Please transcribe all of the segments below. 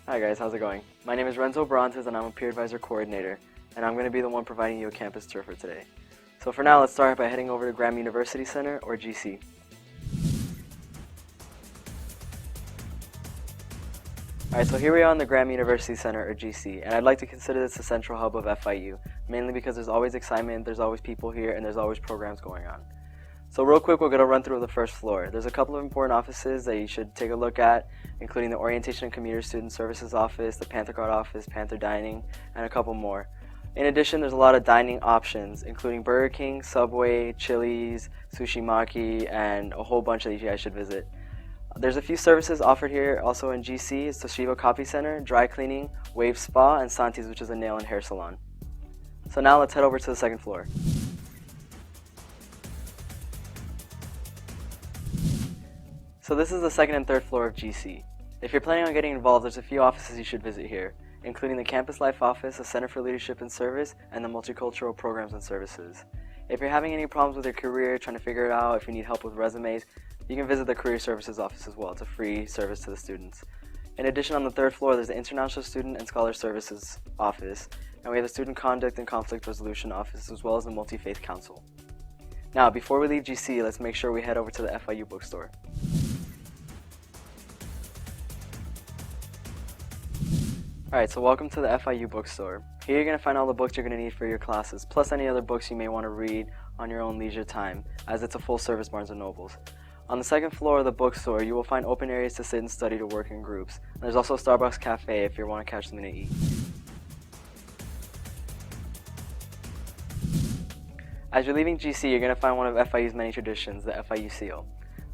Hi guys, how's it going? My name is Renzo Brontes and I'm a Peer Advisor Coordinator, and I'm going to be the one providing you a campus tour for today. So for now, let's start by heading over to Graham University Center, or GC. Alright, so here we are in the Graham University Center, or GC, and I'd like to consider this the central hub of FIU, mainly because there's always excitement, there's always people here, and there's always programs going on. So real quick, we're going to run through the first floor. There's a couple of important offices that you should take a look at, including the Orientation and Commuter Student Services Office, the Panther Guard Office, Panther Dining, and a couple more. In addition, there's a lot of dining options, including Burger King, Subway, Chili's, Sushi Maki, and a whole bunch that you guys should visit. There's a few services offered here also in GC. It's Toshiba Copy Center, Dry Cleaning, Wave Spa, and Santi's, which is a nail and hair salon. So now let's head over to the second floor. So this is the second and third floor of GC. If you're planning on getting involved, there's a few offices you should visit here, including the Campus Life Office, the Center for Leadership and Service, and the Multicultural Programs and Services. If you're having any problems with your career, trying to figure it out, if you need help with resumes, you can visit the Career Services Office as well. It's a free service to the students. In addition, on the third floor, there's the International Student and Scholar Services Office, and we have the Student Conduct and Conflict Resolution Office, as well as the Multi-Faith Council. Now, before we leave GC, let's make sure we head over to the FIU bookstore. Alright, so welcome to the FIU bookstore. Here you're going to find all the books you're going to need for your classes, plus any other books you may want to read on your own leisure time, as it's a full-service Barnes & Nobles. On the second floor of the bookstore, you will find open areas to sit and study to work in groups. And there's also a Starbucks cafe if you want to catch something to eat. As you're leaving GC, you're going to find one of FIU's many traditions, the FIU seal.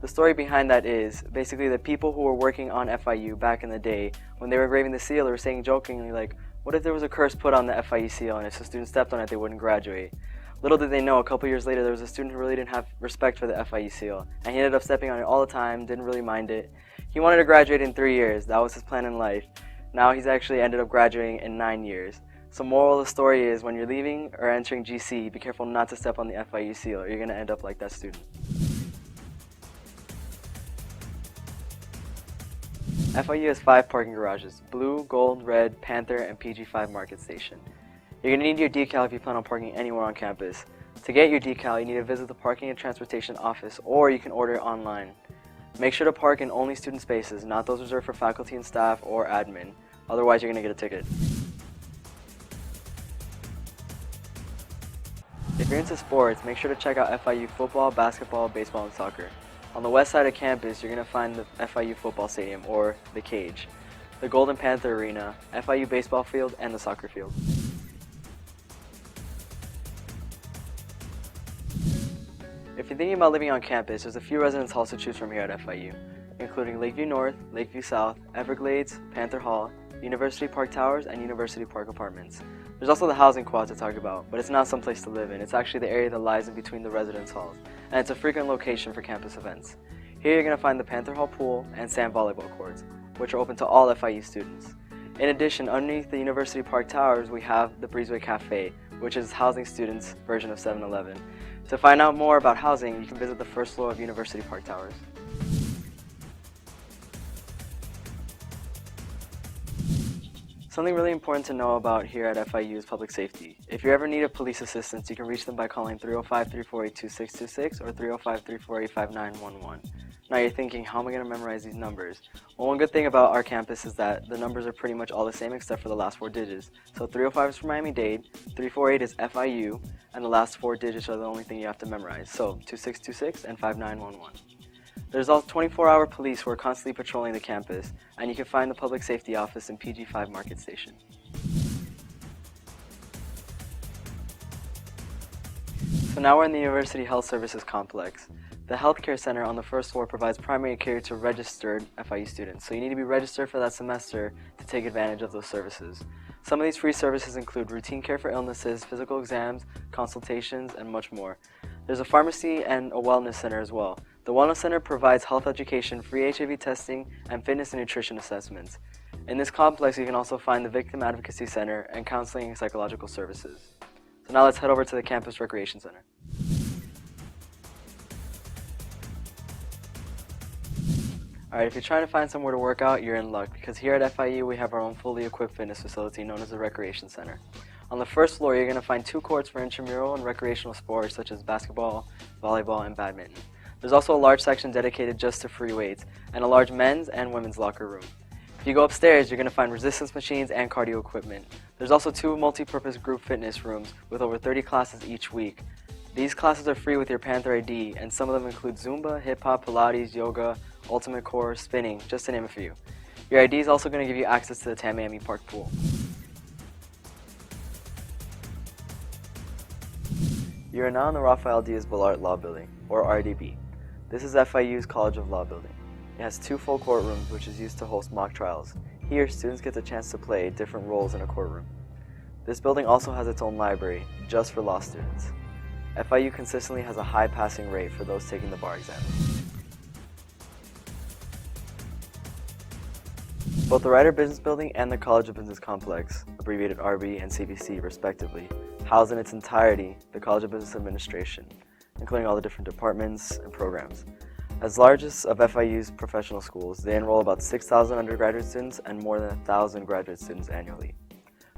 The story behind that is, basically the people who were working on FIU back in the day, when they were engraving the seal, they were saying jokingly like, what if there was a curse put on the FIU seal and if a student stepped on it, they wouldn't graduate? Little did they know, a couple years later, there was a student who really didn't have respect for the FIU seal, and he ended up stepping on it all the time, didn't really mind it. He wanted to graduate in 3 years, that was his plan in life. Now he's actually ended up graduating in 9 years. So moral of the story is, when you're leaving or entering GC, be careful not to step on the FIU seal, or you're going to end up like that student. FIU has 5 parking garages: Blue, Gold, Red, Panther, and PG5 Market Station. You're going to need your decal if you plan on parking anywhere on campus. To get your decal, you need to visit the Parking and Transportation Office, or you can order it online. Make sure to park in only student spaces, not those reserved for faculty and staff or admin. Otherwise, you're going to get a ticket. If you're into sports, make sure to check out FIU football, basketball, baseball, and soccer. On the west side of campus, you're going to find the FIU football stadium, or the Cage, the Golden Panther Arena, FIU baseball field, and the soccer field. If you're thinking about living on campus, there's a few residence halls to choose from here at FIU, including Lakeview North, Lakeview South, Everglades, Panther Hall, University Park Towers, and University Park Apartments. There's also the housing quad to talk about, but it's not some place to live in. It's actually the area that lies in between the residence halls, and it's a frequent location for campus events. Here you're going to find the Panther Hall pool and sand volleyball courts, which are open to all FIU students. In addition, underneath the University Park Towers, we have the Breezeway Cafe, which is housing students' version of 7-Eleven. To find out more about housing, you can visit the first floor of University Park Towers. Something really important to know about here at FIU is public safety. If you ever need a police assistance, you can reach them by calling 305-348-2626 or 305-348-5911. Now you're thinking, how am I going to memorize these numbers? Well, one good thing about our campus is that the numbers are pretty much all the same except for the last 4 digits. So 305 is for Miami-Dade, 348 is FIU, and the last 4 digits are the only thing you have to memorize. So 2626 and 5911. There's also 24-hour police who are constantly patrolling the campus, and you can find the Public Safety Office in PG5 Market Station. So now we're in the University Health Services Complex. The Healthcare Center on the first floor provides primary care to registered FIU students, so you need to be registered for that semester to take advantage of those services. Some of these free services include routine care for illnesses, physical exams, consultations, and much more. There's a pharmacy and a wellness center as well. The Wellness Center provides health education, free HIV testing, and fitness and nutrition assessments. In this complex, you can also find the Victim Advocacy Center and counseling and psychological services. So now let's head over to the Campus Recreation Center. Alright, if you're trying to find somewhere to work out, you're in luck, because here at FIU we have our own fully equipped fitness facility known as the Recreation Center. On the first floor, you're going to find 2 courts for intramural and recreational sports such as basketball, volleyball, and badminton. There's also a large section dedicated just to free weights, and a large men's and women's locker room. If you go upstairs, you're going to find resistance machines and cardio equipment. There's also 2 multi-purpose group fitness rooms with over 30 classes each week. These classes are free with your Panther ID, and some of them include Zumba, hip-hop, Pilates, yoga, ultimate core, spinning, just to name a few. Your ID is also going to give you access to the Tamiami Park pool. You are now in the Rafael Diaz Balart Law Building, or RDB. This is FIU's College of Law building. It has 2 full courtrooms, which is used to host mock trials. Here, students get the chance to play different roles in a courtroom. This building also has its own library, just for law students. FIU consistently has a high passing rate for those taking the bar exam. Both the Ryder Business Building and the College of Business Complex, abbreviated RB and CBC respectively, house in its entirety the College of Business Administration, including all the different departments and programs. As largest of FIU's professional schools, they enroll about 6,000 undergraduate students and more than 1,000 graduate students annually.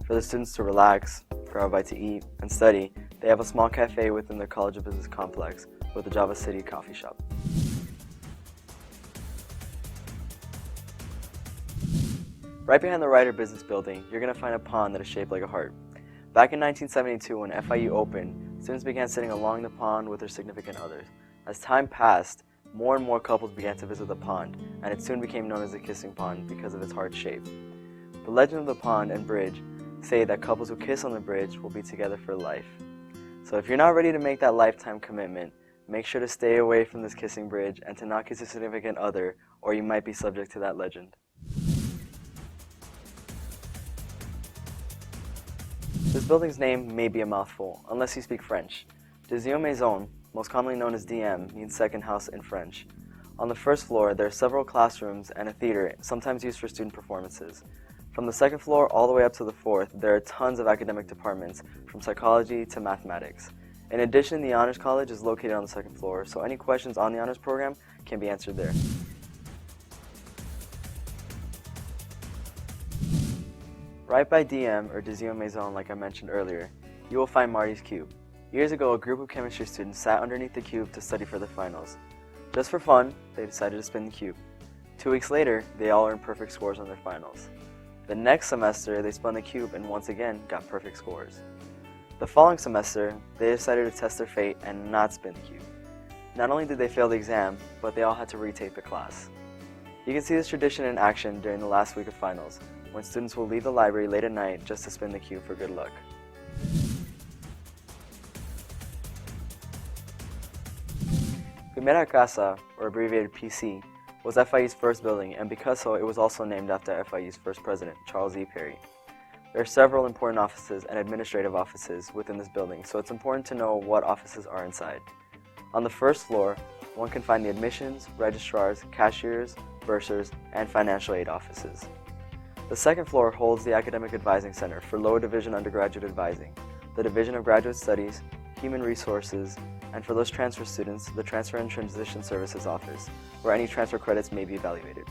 For the students to relax, grab a bite to eat, and study, they have a small cafe within the College of Business Complex with a Java City coffee shop. Right behind the Ryder Business Building, you're going to find a pond that is shaped like a heart. Back in 1972, when FIU opened, students began sitting along the pond with their significant others. As time passed, more and more couples began to visit the pond, and it soon became known as the Kissing Pond because of its heart shape. The legend of the pond and bridge say that couples who kiss on the bridge will be together for life. So if you're not ready to make that lifetime commitment, make sure to stay away from this kissing bridge and to not kiss your significant other, or you might be subject to that legend. This building's name may be a mouthful, unless you speak French. Deuxième Maison, most commonly known as DM, means second house in French. On the first floor, there are several classrooms and a theater, sometimes used for student performances. From the second floor all the way up to the 4th, there are tons of academic departments, from psychology to mathematics. In addition, the Honors College is located on the 2nd floor, so any questions on the Honors program can be answered there. Right by DM, or Deuxième Maison, like I mentioned earlier, you will find Marty's Cube. Years ago, a group of chemistry students sat underneath the cube to study for the finals. Just for fun, they decided to spin the cube. 2 weeks later, they all earned perfect scores on their finals. The next semester, they spun the cube and once again got perfect scores. The following semester, they decided to test their fate and not spin the cube. Not only did they fail the exam, but they all had to retake the class. You can see this tradition in action during the last week of finals, when students will leave the library late at night just to spin the cube for good luck. Primera Casa, or abbreviated PC, was FIU's first building, and because so, it was also named after FIU's first president, Charles E. Perry. There are several important offices and administrative offices within this building, so it's important to know what offices are inside. On the first floor, one can find the admissions, registrars, cashiers, bursars, and financial aid offices. The second floor holds the Academic Advising Center for Lower Division Undergraduate Advising, the Division of Graduate Studies, Human Resources, and for those transfer students, the Transfer and Transition Services Office, where any transfer credits may be evaluated.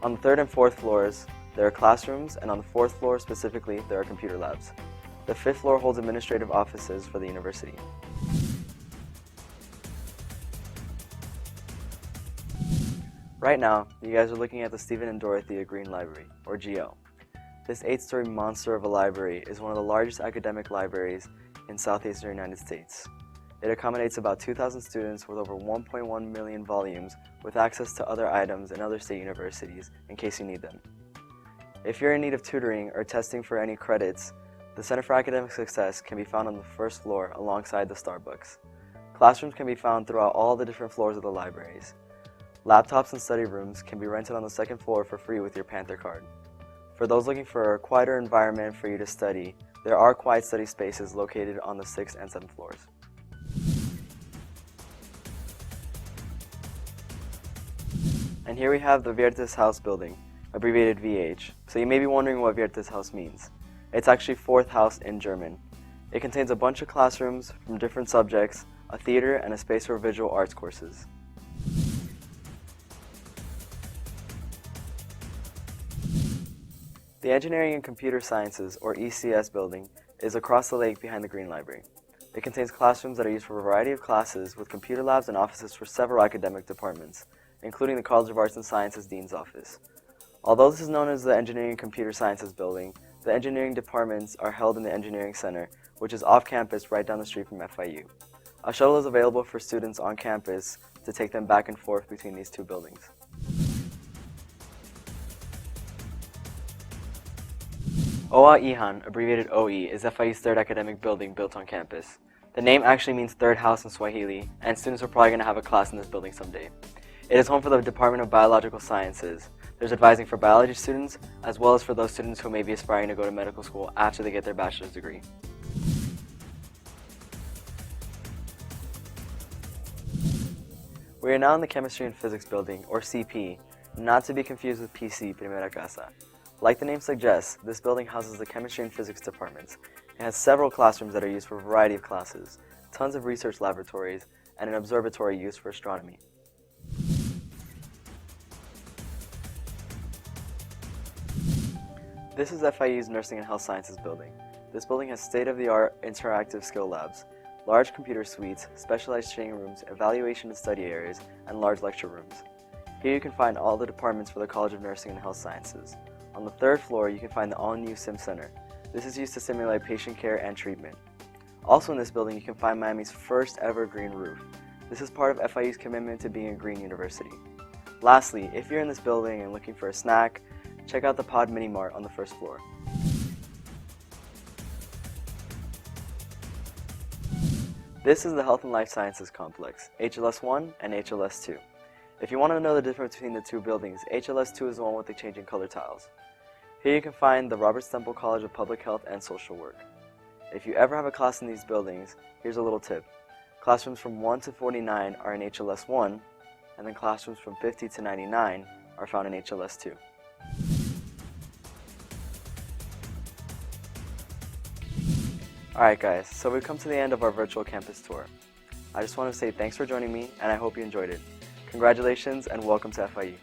On the 3rd and 4th floors, there are classrooms, and on the 4th floor specifically, there are computer labs. The 5th floor holds administrative offices for the university. Right now, you guys are looking at the Stephen and Dorothea Green Library, or GL. This 8-story monster of a library is one of the largest academic libraries in southeastern United States. It accommodates about 2,000 students with over 1.1 million volumes, with access to other items in other state universities in case you need them. If you're in need of tutoring or testing for any credits, the Center for Academic Success can be found on the 1st floor alongside the Starbucks. Classrooms can be found throughout all the different floors of the libraries. Laptops and study rooms can be rented on the 2nd floor for free with your Panther card. For those looking for a quieter environment for you to study, there are quiet study spaces located on the 6th and 7th floors. And here we have the Viertes House building, abbreviated VH. So you may be wondering what Viertes House means. It's actually 4th house in German. It contains a bunch of classrooms from different subjects, a theater, and a space for visual arts courses. The Engineering and Computer Sciences, or ECS building, is across the lake behind the Green Library. It contains classrooms that are used for a variety of classes with computer labs and offices for several academic departments, including the College of Arts and Sciences Dean's Office. Although this is known as the Engineering and Computer Sciences building, the engineering departments are held in the Engineering Center, which is off campus right down the street from FIU. A shuttle is available for students on campus to take them back and forth between these two buildings. OA Ihan, abbreviated OE, is FIU's third academic building built on campus. The name actually means third house in Swahili, and students are probably going to have a class in this building someday. It is home for the Department of Biological Sciences. There's advising for biology students, as well as for those students who may be aspiring to go to medical school after they get their bachelor's degree. We are now in the Chemistry and Physics building, or CP, not to be confused with PC, Primera Casa. Like the name suggests, this building houses the Chemistry and Physics departments. It has several classrooms that are used for a variety of classes, tons of research laboratories, and an observatory used for astronomy. This is FIU's Nursing and Health Sciences building. This building has state-of-the-art interactive skill labs, large computer suites, specialized training rooms, evaluation and study areas, and large lecture rooms. Here you can find all the departments for the College of Nursing and Health Sciences. On the third floor, you can find the all-new Sim Center. This is used to simulate patient care and treatment. Also in this building, you can find Miami's first ever green roof. This is part of FIU's commitment to being a green university. Lastly, if you're in this building and looking for a snack, check out the Pod Mini Mart on the first floor. This is the Health and Life Sciences Complex, HLS-1 and HLS-2. If you want to know the difference between the two buildings, HLS-2 is the one with the changing color tiles. Here you can find the Robert Stemple College of Public Health and Social Work. If you ever have a class in these buildings, here's a little tip. Classrooms from 1 to 49 are in HLS-1, and then classrooms from 50 to 99 are found in HLS-2. Alright guys, so we've come to the end of our virtual campus tour. I just want to say thanks for joining me, and I hope you enjoyed it. Congratulations and welcome to FIU.